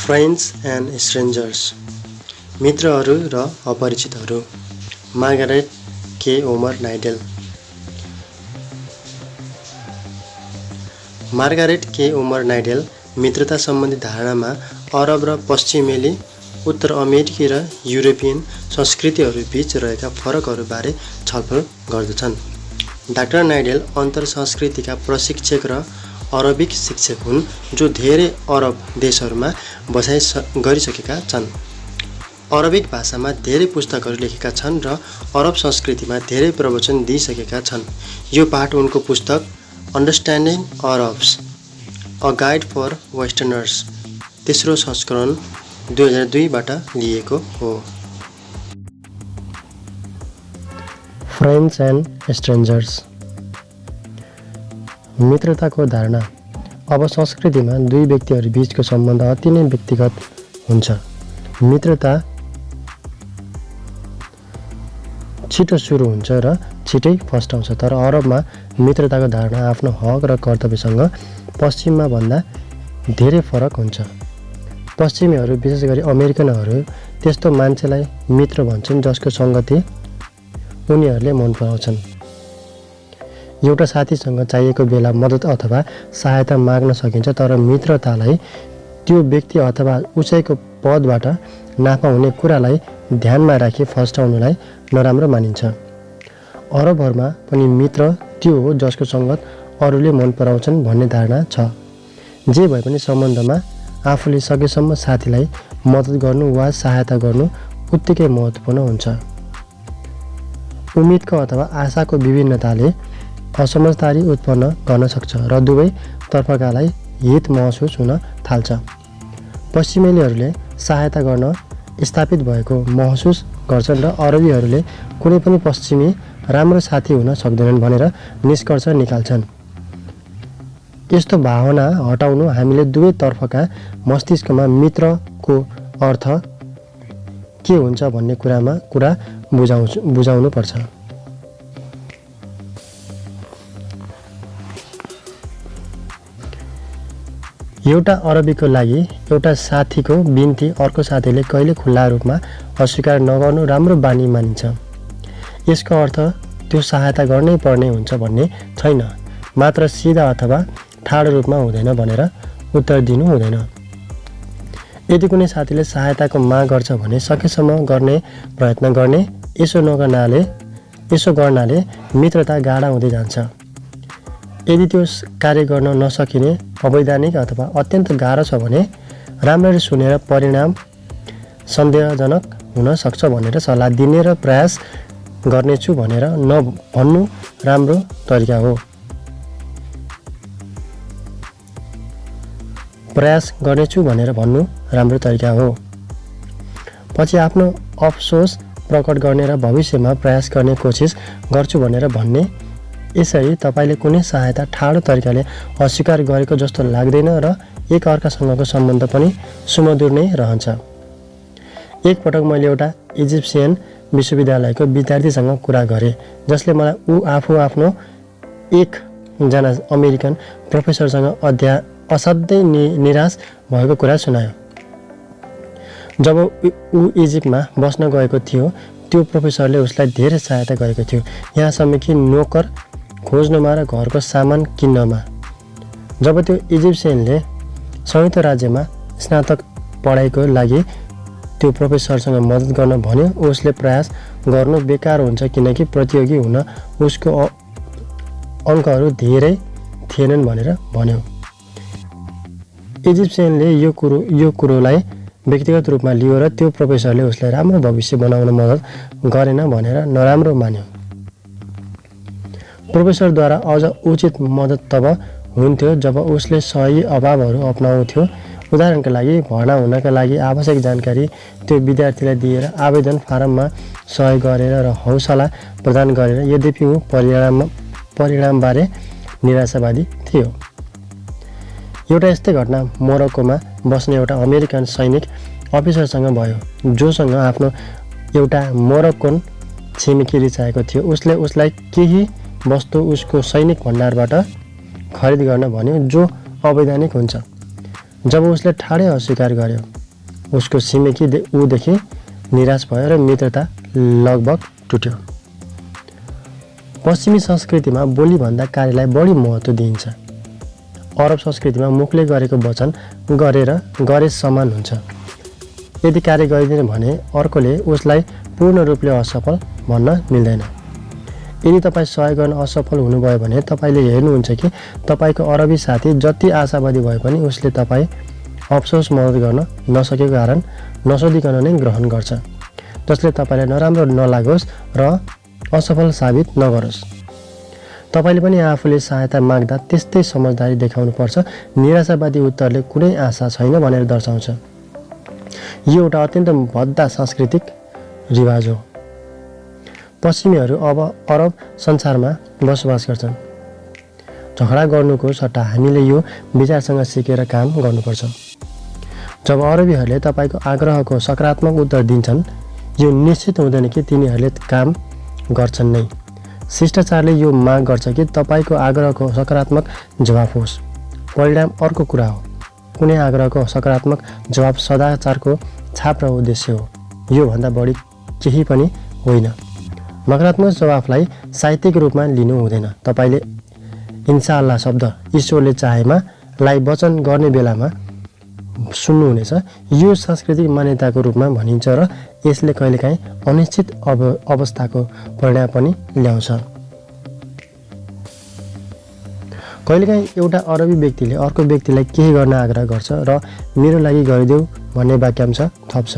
Friends and strangers, मित्रहरू र अपरिचितहरू। Margaret के ओमर नाइडेल। मार्गारेट के ओमर नाइडेल मित्रता सम्बन्धी धारणामा अरब र पश्चिमेली, उत्तर अमेरिकी र युरोपियन संस्कृतिहरू बीच रहेका फरकहरूबारे छलफल गर्दछन्। डाक्टर नाइडेल अन्तर संस्कृतिका प्रशिक्षक र अरबिक शिक्षक हुन् जो धेरै अरब देशहरूमा बसाइ गरिसकेका छन्। अरबिक भाषामा धेरै पुस्तकहरू लेखेका छन् र अरब संस्कृतिमा धेरै प्रवचन दिइसकेका छन्। यो पाठ उनको पुस्तक understanding Arabs, a guide for westerners, तेस्रो संस्करण 2002बाट लिएको हो। Friends and strangers. मित्रताको धारणा। अब संस्कृतिमा दुई व्यक्तिहरू बीचको सम्बन्ध अति नै व्यक्तिगत हुन्छ। मित्रता छिटो सुरु हुन्छ र छिटै फस्टाउँछ। तर अरबमा मित्रताको धारणा आफ्नो हक र कर्तव्यसँग पश्चिममा भन्दा धेरै फरक हुन्छ। पश्चिमीहरू, विशेष गरी अमेरिकनहरू, त्यस्तो मान्छेलाई मित्र भन्छन् जसको सङ्गति उनीहरूले मन पराउँछन्। एउटा साथीसँग चाहिएको बेला मद्दत अथवा सहायता माग्न सकिन्छ, तर मित्रतालाई त्यो व्यक्ति अथवा उसैको पदबाट नाफा हुने कुरालाई ध्यानमा राखी फस्टाउनुलाई नराम्रो मानिन्छ। अरबहरूमा पनि मित्र त्यो हो जसको सङ्गत अरूले मन पराउँछन् भन्ने धारणा छ। जे भए पनि सम्बन्धमा आफूले सकेसम्म साथीलाई मद्दत गर्नु वा सहायता गर्नु उत्तिकै महत्त्वपूर्ण हुन्छ। उम्मेदको अथवा आशाको विभिन्नताले असमझदारी उत्पन्न गर्न सक्छ र दुवै तर्फकालाई हित महसुस हुन थाल्छ। पश्चिमेलीहरूले सहायता गर्न स्थापित भएको महसुस गर्छन् र अरबीहरूले कुनै पनि पश्चिमी राम्रो साथी हुन सक्दैनन् भनेर निष्कर्ष निकाल्छन्। यस्तो भावना हटाउनु हामीले दुवै तर्फका मस्तिष्कमा मित्रको अर्थ के हुन्छ भन्ने कुरा बुझाउनु पर्छ। एउटा अरबीको लागि एउटा साथीको बिन्ती अर्को साथीले कहिले खुल्ला रूपमा अस्वीकार नगर्नु राम्रो बानी मानिन्छ। यसको अर्थ त्यो सहायता गर्नै पर्ने हुन्छ भन्ने छैन, मात्र सिधा अथवा ठाडो रूपमा हुँदैन भनेर उत्तर दिनु हुँदैन। यदि कुनै साथीले सहायताको माग गर्छ भने सकेसम्म गर्ने प्रयत्न गर्ने, यसो गर्नाले मित्रता गाढा हुँदै जान्छ। यदि त्यो कार्य गर्न नसकिने, अवैधानिक अथवा अत्यन्त गाह्रो छ भने राम्ररी सुनेर परिणाम सन्देहजनक हुन सक्छ भनेर सल्लाह दिने र प्रयास गर्नेछु भनेर भन्नु राम्रो तरिका हो। पछि आफ्नो अफसोस प्रकट गर्ने र भविष्यमा प्रयास गर्ने कोसिस गर्छु भनेर भन्ने। यसरी तपाईँले कुनै सहायता ठाडो तरिकाले अस्वीकार गरेको जस्तो लाग्दैन र एक अर्कासँगको सम्बन्ध पनि सुमधुर नै रहन्छ। एकपटक मैले एउटा इजिप्सियन विश्वविद्यालयको विद्यार्थीसँग कुरा गरेँ जसले मलाई आफू आफ्नो एकजना अमेरिकन प्रोफेसरसँग असाध्यै निराश भएको कुरा सुनायो। जब ऊ इजिप्टमा बस्न गएको थियो, त्यो प्रोफेसरले उसलाई धेरै सहायता गरेको थियो, यहाँसम्म कि नोकर खोज्नुमा र घरको सामान किन्नमा। जब त्यो इजिप्सियनले संयुक्त राज्यमा स्नातक पढाइको लागि त्यो प्रोफेसरसँग मद्दत गर्न भन्यो, उसले प्रयास गर्नु बेकार हुन्छ किनकि प्रतियोगी हुन उसको अङ्कहरू धेरै थिएनन् भनेर भन्यो। इजिप्सियनले यो कुरोलाई व्यक्तिगत रूपमा लियो र त्यो प्रोफेसरले उसलाई राम्रो भविष्य बनाउन मद्दत गरेन भनेर नराम्रो मान्यो। प्रोफेसरद्वारा अझ उचित मद्दत तब हुन्थ्यो जब उसले सही अभावहरू अपनाउँथ्यो। उदाहरणका लागि, भर्ना हुनका लागि आवश्यक जानकारी त्यो विद्यार्थीलाई दिएर, आवेदन फारममा सहयोग गरेर र हौसला प्रदान गरेर। यद्यपि ऊ परिणामबारे निराशावादी थियो। एउटा यस्तै घटना मोरक्कोमा बस्ने एउटा अमेरिकन सैनिक अफिसरसँग भयो जोसँग आफ्नो एउटा मोरक्कोन छिमेकी रिसाएको थियो। उसले उसलाई केही वस्तु उसको सैनिक भण्डारबाट खरिद गर्न भन्यो जो अवैधानिक हुन्छ। जब उसले ठाडै अस्वीकार गर्यो, उसको छिमेकी ऊदेखि निराश भयो र मित्रता लगभग टुट्यो। पश्चिमी संस्कृतिमा बोलीभन्दा कार्यलाई बढी महत्त्व दिइन्छ। अरब संस्कृतिमा मुखले गरेको वचन गरे समान हुन्छ। यदि कार्य गरिदिन भने अर्कोले उसलाई पूर्ण रूपले असफल भन्न मिल्दैन। यदि तपाईँ सहयोग गर्न असफल हुनुभयो भने तपाईँले हेर्नुहुन्छ कि तपाईँको अरबी साथी जति आशावादी भए पनि उसले तपाईँ अफसोस मद्दत गर्न नसकेको कारण नसोधिकन नै ग्रहण गर्छ, जसले तपाईँलाई नराम्रो नलागोस् र असफल साबित नगरोस्। तपाईँले पनि आफूले सहायता माग्दा त्यस्तै समझदारी देखाउनुपर्छ। निराशावादी उत्तरले कुनै आशा छैन भनेर दर्शाउँछ। यो एउटा अत्यन्त भद्दा सांस्कृतिक रिवाज हो। पश्चिमीहरू अब अरब संसारमा बसोबास गर्छन्। झगडा गर्नुको सट्टा हामीले यो विचारसँग सिकेर काम गर्नुपर्छ। जब अरबीहरूले तपाईँको आग्रहको सकारात्मक उत्तर दिन्छन्, यो निश्चित हुँदैन कि तिनीहरूले काम गर्छन् नै। शिष्टाचारले यो माग गर्छ कि तपाईँको आग्रहको सकारात्मक जवाफ होस्। परिणाम अर्को कुरा हो। कुनै आग्रहको सकारात्मक जवाफ सदाचारको छाप र उद्देश्य हो, योभन्दा बढी केही पनि होइन। नकारात्मक जवाफलाई साहित्यिक रूपमा लिनु हुँदैन। तपाईँले इन्साअल्लाह शब्द ईश्वरले चाहेमा लाई वचन गर्ने बेलामा सुन्नुहुनेछ। यो सांस्कृतिक मान्यताको रूपमा भनिन्छ र यसले कहिलेकाहीँ अनिश्चित अवस्थाको परिणाम पनि ल्याउँछ। कहिलेकाहीँ एउटा अरबी व्यक्तिले अर्को व्यक्तिलाई केही गर्न आग्रह गर्छ र मेरो लागि गरिदेऊ भन्ने वाक्यांश थप्छ।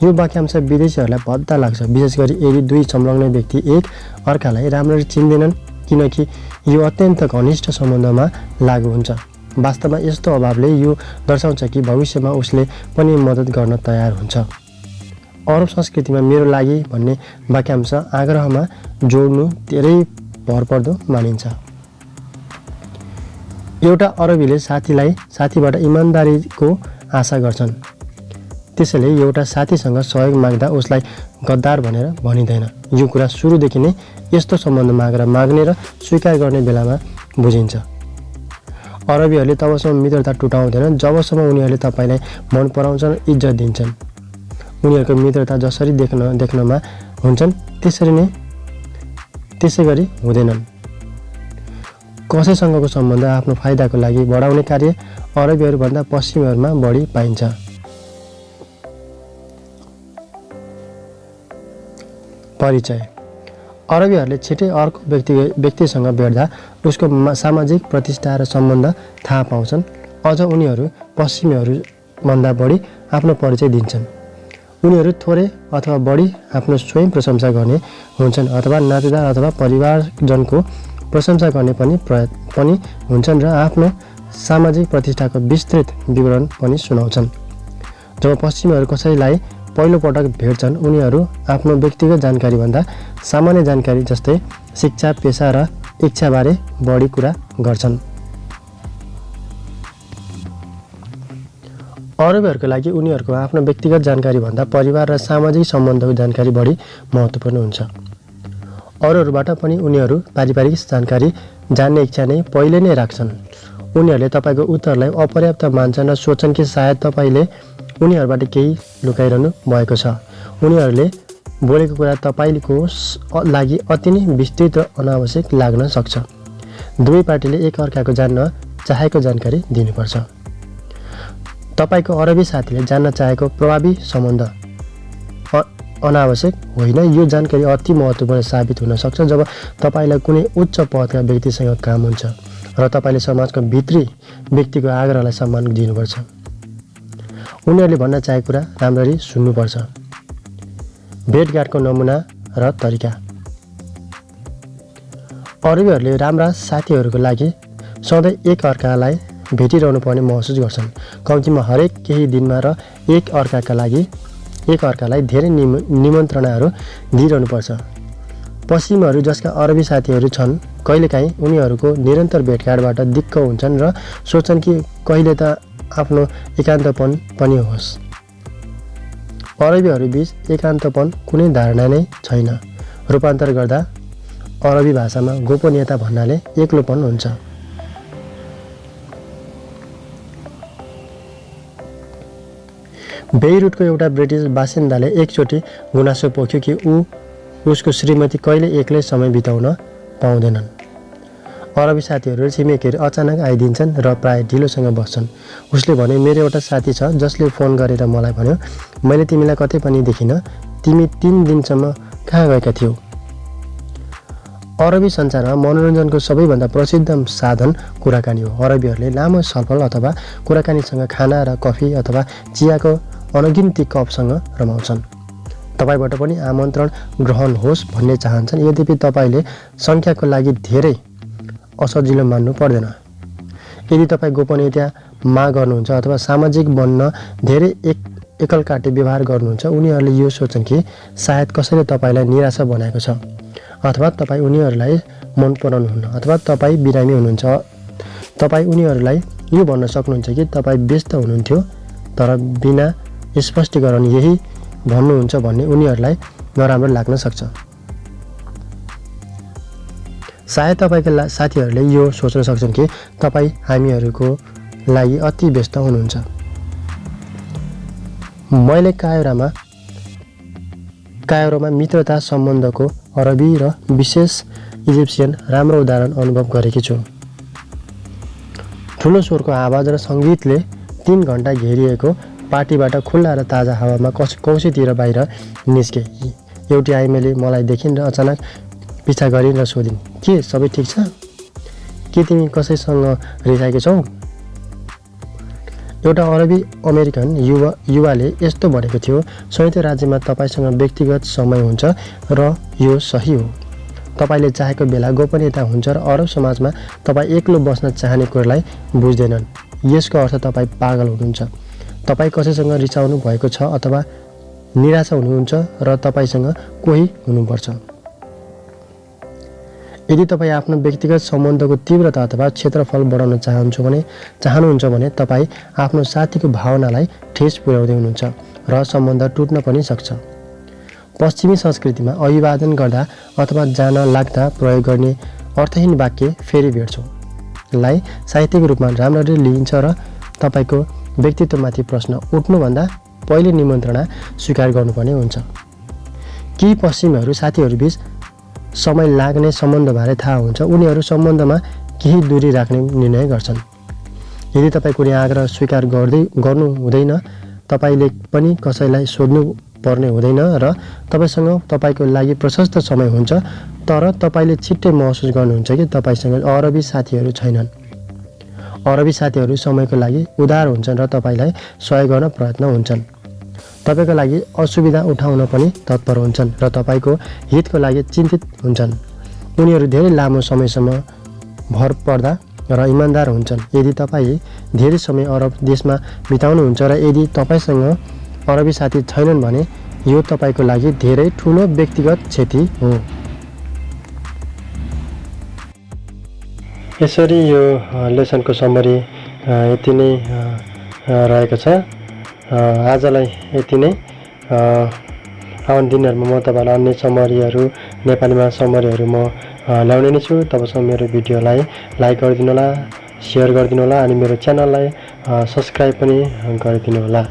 यो वाक्यांश विदेशीहरूलाई भद्दा लाग्छ, विशेष गरी यदि दुई संलग्न व्यक्ति एक अर्कालाई राम्ररी चिन्दैनन्, किनकि यो अत्यन्त घनिष्ठ सम्बन्धमा लागू हुन्छ। वास्तवमा यस्तो अभावले यो दर्शाउँछ कि भविष्यमा उसले पनि मद्दत गर्न तयार हुन्छ। अरब संस्कृतिमा मेरो लागि भन्ने वाक्यांश आग्रहमा जोड्नु धेरै भरपर्दो मानिन्छ। एउटा अरबीले साथीबाट इमान्दारीको आशा गर्छन्। त्यसैले एउटा साथीसँग सहयोग माग्दा उसलाई गद्दार भनेर भनिँदैन। यो कुरा सुरुदेखि नै यस्तो सम्बन्ध माग्ने र स्वीकार गर्ने बेलामा बुझिन्छ। अरबीहरूले तबसम्म मित्रता टुटाउँदैनन् जबसम्म उनीहरूले तपाईँलाई मन पराउँछन् र इज्जत दिन्छन्। उनीहरूको मित्रता जसरी देख्नमा हुन्छन् त्यसै गरी हुँदैनन्। कसैसँगको सम्बन्ध आफ्नो फाइदाको लागि बढाउने कार्य अरबीहरूभन्दा पश्चिमीहरूमा बढी पाइन्छ। परिचय। अरबीहरूले छिटै अर्को व्यक्तिसँग भेट्दा उसको सामाजिक प्रतिष्ठा र सम्बन्ध थाहा पाउँछन्। अझ उनीहरू पश्चिमीहरूभन्दा बढी आफ्नो परिचय दिन्छन्। उनीहरू थोरै अथवा बढी आफ्नो स्वयं प्रशंसा गर्ने हुन्छन् अथवा नातेदार अथवा परिवारजनको प्रशंसा गर्ने पनि हुन्छन् र आफ्नो सामाजिक प्रतिष्ठाको विस्तृत विवरण पनि सुनाउँछन्। जब पश्चिमीहरू कसैलाई पहिलो पटक भेट्छन्, उनीहरू आफ्नो व्यक्तिगत जानकारीभन्दा सामान्य जानकारी जस्तै शिक्षा, पेसा र इच्छाबारे बढी कुरा गर्छन्। अरबीहरूको लागि उनीहरूको आफ्नो व्यक्तिगत जानकारीभन्दा परिवार र सामाजिक सम्बन्धको जानकारी बढी महत्त्वपूर्ण हुन्छ। अरूहरूबाट पनि उनीहरू पारिवारिक जानकारी जान्ने इच्छा नै पहिले नै राख्छन्। उनीहरूले तपाईँको उत्तरलाई अपर्याप्त मान्छन् र सोच्छन् कि सायद तपाईँले उनीहरूबाट केही लुकाइरहनु भएको छ। उनीहरूले बोलेको कुरा तपाईँको लागि अति नै विस्तृत र अनावश्यक लाग्न सक्छ। दुवै पार्टीले एक अर्काको जान्न चाहेको जानकारी दिनुपर्छ। तपाईँको अरबी साथीले जान्न चाहेको प्रभावी सम्बन्ध अनावश्यक होइन। यो जानकारी अति महत्त्वपूर्ण साबित हुन सक्छ जब तपाईँलाई कुनै उच्च पदका व्यक्तिसँग काम हुन्छ र तपाईँले समाजको भित्री व्यक्तिको आग्रहलाई सम्मान दिनुपर्छ। उनीहरूले भन्न चाहेको कुरा राम्ररी सुन्नुपर्छ। भेटघाटको नमुना र तरिका। अरबीहरूले राम्रा साथीहरूको लागि सधैँ एक अर्कालाई भेटिरहनु पर्ने महसुस गर्छन्। कम्तीमा हरेक केही दिनमा र एक अर्कालाई धेरै निमन्त्रणाहरू दिइरहनुपर्छ। पश्चिमीहरू जसका अरबी साथीहरू छन् कहिलेकाहीँ उनीहरूको निरन्तर भेटघाटबाट दिक्क हुन्छन् र सोच्छन् कि कहिले त आफ्नो एकान्तपन पनि होस्। अरबीहरू बीच एकान्तपन कुनै धारणा नै छैन। रूपान्तर गर्दा अरबी भाषामा गोपनीयता भन्नाले एक्लोपन हुन्छ। बेइरुटको एउटा ब्रिटिस बासिन्दाले एकचोटि गुनासो पोख्यो कि उसको श्रीमती कहिले एक्लै समय बिताउन पाउँदैनन्। अरबी साथीहरू र छिमेकीहरू अचानक आइदिन्छन् र प्राय ढिलोसँग बस्छन्। उसले भने, मेरो एउटा साथी छ जसले फोन गरेर मलाई भन्यो, मैले तिमीलाई कतै पनि देखिनँ, तिमी 3 दिनसम्म कहाँ गएका थियौ। अरबी संसारमा मनोरञ्जनको सबैभन्दा प्रसिद्ध साधन कुराकानी हो। अरबीहरूले लामो छलफल अथवा कुराकानीसँग खाना र कफी अथवा चियाको अनगिन्ती कपसँग रमाउँछन्। तपाईबाट पनि आमन्त्रण ग्रहण होस् भन्ने चाहन्छन्, यद्यपि तपाईले सङ्ख्याको लागि धेरै असजिलो मान्नु पर्दैन। यदि तपाईँ गोपनीयता माग गर्नुहुन्छ अथवा सामाजिक बन्न धेरै एकलकाटे व्यवहार गर्नुहुन्छ, उनीहरूले यो सोच्छन् कि सायद कसैले तपाईँलाई निराशा बनाएको छ, अथवा तपाईँ उनीहरूलाई मन पराउनुहुन्न, अथवा तपाईँ बिरामी हुनुहुन्छ। तपाईँ उनीहरूलाई यो भन्न सक्नुहुन्छ कि तपाईँ व्यस्त हुनुहुन्थ्यो, तर बिना स्पष्टीकरण यही भन्नुहुन्छ भन्ने उनीहरूलाई नराम्रो लाग्न सक्छ। सायद तपाईँका साथीहरूले यो सोच्न सक्छन् कि तपाईँ हामीहरूको लागि अति व्यस्त हुनुहुन्छ। मैले कायरोमा मित्रता सम्बन्धको अरबी र विशेष इजिप्सियन राम्रो उदाहरण अनुभव गरेकी छु। ठुलो स्वरको आवाज र सङ्गीतले 3 घण्टा घेरिएको पार्टीबाट खुल्ला र ताजा हावामा कौसीतिर बाहिर निस्के। एउटी आई मलाई देखिन् र अचानक पिछा गरिन् र सोधिन्, के सबै ठिक छ? के तिमी कसैसँग रिसाएकी छौ? एउटा अरबी अमेरिकन युवाले यस्तो भनेको थियो, संयुक्त राज्यमा तपाईँसँग व्यक्तिगत समय हुन्छ र यो सही हो। तपाईँले चाहेको बेला गोपनीयता हुन्छ र अरब समाजमा तपाईँ एक्लो बस्न चाहने कुरालाई बुझ्दैनन्। यसको अर्थ तपाईँ पागल हुनुहुन्छ। तपाईँ कसैसँग रिसाउनु भएको छ अथवा निराशा हुनुहुन्छ र तपाईँसँग कोही हुनुपर्छ। यदि तपाईँ आफ्नो व्यक्तिगत सम्बन्धको तीव्रता अथवा क्षेत्रफल बढाउन चाहनुहुन्छ भने तपाईँ आफ्नो साथीको भावनालाई ठेस पुर्याउँदै हुनुहुन्छ र सम्बन्ध टुट्न पनि सक्छ। पश्चिमी संस्कृतिमा अभिवादन गर्दा अथवा जान लाग्दा प्रयोग गर्ने अर्थहीन वाक्य फेरि भेट्छौँ लाई साहित्यिक रूपमा राम्ररी लिइन्छ र तपाईँको व्यक्तित्वमाथि प्रश्न उठ्नुभन्दा पहिले निमन्त्रणा स्वीकार गर्नुपर्ने हुन्छ। केही पश्चिमीहरू साथीहरूबीच समय लाग्ने सम्बन्धबारे थाहा हुन्छ, उनीहरू सम्बन्धमा केही दूरी राख्ने निर्णय गर्छन्। यदि तपाईँ कुनै आग्रह स्वीकार गर्नु हुँदैन, तपाईँले पनि कसैलाई सोध्नु पर्ने हुँदैन र तपाईँसँग तपाईँको लागि प्रशस्त समय हुन्छ, तर तपाईँले छिट्टै महसुस गर्नुहुन्छ कि तपाईँसँग अरबी साथीहरू छैनन्। अरबी साथीहरू समयको लागि उदार हुन्छन् र तपाईँलाई सहयोग गर्न प्रयत्न हुन्छन्। तपाईँको लागि असुविधा उठाउन पनि तत्पर हुन्छन् र तपाईँको हितको लागि चिन्तित हुन्छन्। उनीहरू धेरै लामो समयसम्म भरपर्दा र इमान्दार हुन्छन्। यदि तपाईँ धेरै समय अरब देशमा बिताउनुहुन्छ र यदि तपाईँसँग अरबी साथी छैनन् भने यो तपाईँको लागि धेरै ठुलो व्यक्तिगत क्षति हो। यसरी यो लेसनको समरी यति नै रहेको छ। आजलाई यति नै। आउने दिनहरूमा म तपाईँलाई अन्य समरीहरू, नेपालीमा समरीहरू म ल्याउने नै छु। तबसम्म मेरो भिडियोलाई लाइक गरिदिनु होला, सेयर गरिदिनु होला अनि मेरो च्यानललाई सब्सक्राइब पनि गरिदिनु होला।